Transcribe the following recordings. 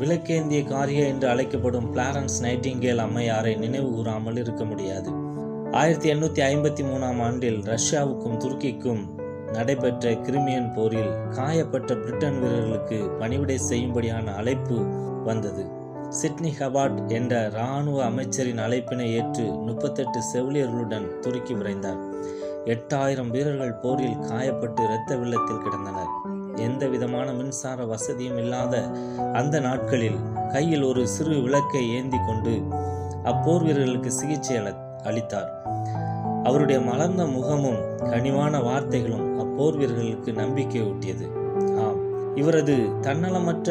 விளக்கேந்திய காரிய என்று அழைக்கப்படும் பிளாரன்ஸ் நைட்டிங்கேல் அம்மையாரை நினைவு கூறாமல் இருக்க முடியாது. 1853 ஆண்டில் ரஷ்யாவுக்கும் துருக்கிக்கும் நடைபெற்ற கிரிமியன் போரில் காயப்பட்ட பிரிட்டன் வீரர்களுக்கு பணிவிடை செய்யும்படியான அழைப்பு வந்தது. சிட்னி ஹவார்ட் என்ற இராணுவ அமைச்சரின் அழைப்பினை ஏற்று 38 செவிலியர்களுடன் துருக்கி விரைந்தார். 8000 வீரர்கள் போரில் காயப்பட்டு இரத்த வெள்ளத்தில் கிடந்தனர். எந்த விதமான மின்சார வசதியும் இல்லாத அந்த நாட்களில் கையில் ஒரு சிறு விளக்கை ஏந்தி கொண்டு அப்போர் வீரர்களுக்கு சிகிச்சை அளித்தார். அவருடைய மலர்ந்த முகமும் கனிவான வார்த்தைகளும் அப்போர் வீரர்களுக்கு நம்பிக்கை ஊட்டியது. ஆம், இவரது தன்னலமற்ற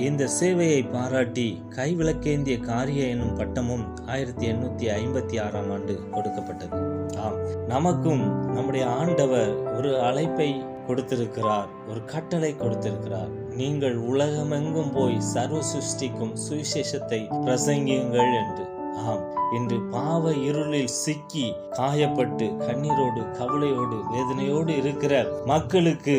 இந்த சேவையை பாராட்டி கைவிளக்கேந்திய காரிய எனும் பட்டமும் 1856 ஆண்டு கொடுக்கப்பட்டது. ஆம், நமக்கும் நம்முடைய ஆண்டவர் ஒரு அழைப்பை கொடுத்திருக்கிறார், ஒரு கட்டளை கொடுத்திருக்கிறார். நீங்கள் உலகமெங்கும் போய் சர்வ சிருஷ்டிக்கும் சுவிசேஷத்தை பிரசங்கியுங்கள் என்று. ஆம், இன்று பாவ இருளில் சிக்கி காயப்பட்டு கண்ணீரோடு கவலையோடு வேதனையோடு இருக்கிற மக்களுக்கு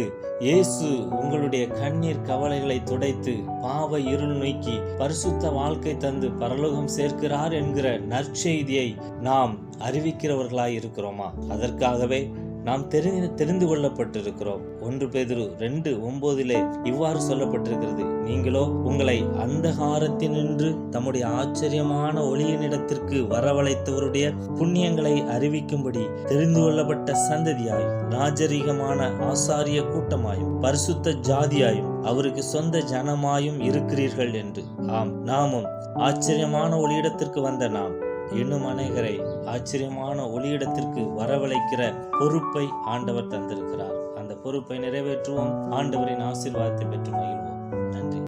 இயேசு உங்களுடைய கண்ணீர் கவலைகளை துடைத்து பாவ இருள் நீக்கி பரிசுத்த வாழ்க்கை தந்து பரலோகம் சேர்க்கிறார் என்கிற நற்செய்தியை நாம் அறிவிக்கிறவர்களாய் இருக்கிறோமா? அதற்காகவே நாம் தெரிந்து கொள்ளப்பட்டிருக்கிறோம். 1 பேதுரு 2:9 இவ்வாறு சொல்லப்பட்டிருக்கிறது, நீங்களோ உங்களை அந்தகாரத்தினின்று தம்முடைய ஆச்சரியமான ஒளியினிடத்திற்கு வரவழைத்தவருடைய புண்ணியங்களை அறிவிக்கும்படி தெரிந்து கொள்ளப்பட்ட சந்ததியாய், ராஜரீகமான ஆசாரிய கூட்டமாயும் பரிசுத்த ஜாதியாயும் அவருக்கு சொந்த ஜனமாயும் இருக்கிறீர்கள் என்று. ஆம், நாமும் ஆச்சரியமான ஒளியிடத்திற்கு வந்த நாம் இன்னும் அநேகரை ஆச்சரியமான ஒளியிடத்திற்கு வரவழைக்கிற பொறுப்பை ஆண்டவர் தந்திருக்கிறார். அந்த பொறுப்பை நிறைவேற்றுவோம். ஆண்டவரின் ஆசீர்வாதத்தை பெற்று மகிழ்வோம்.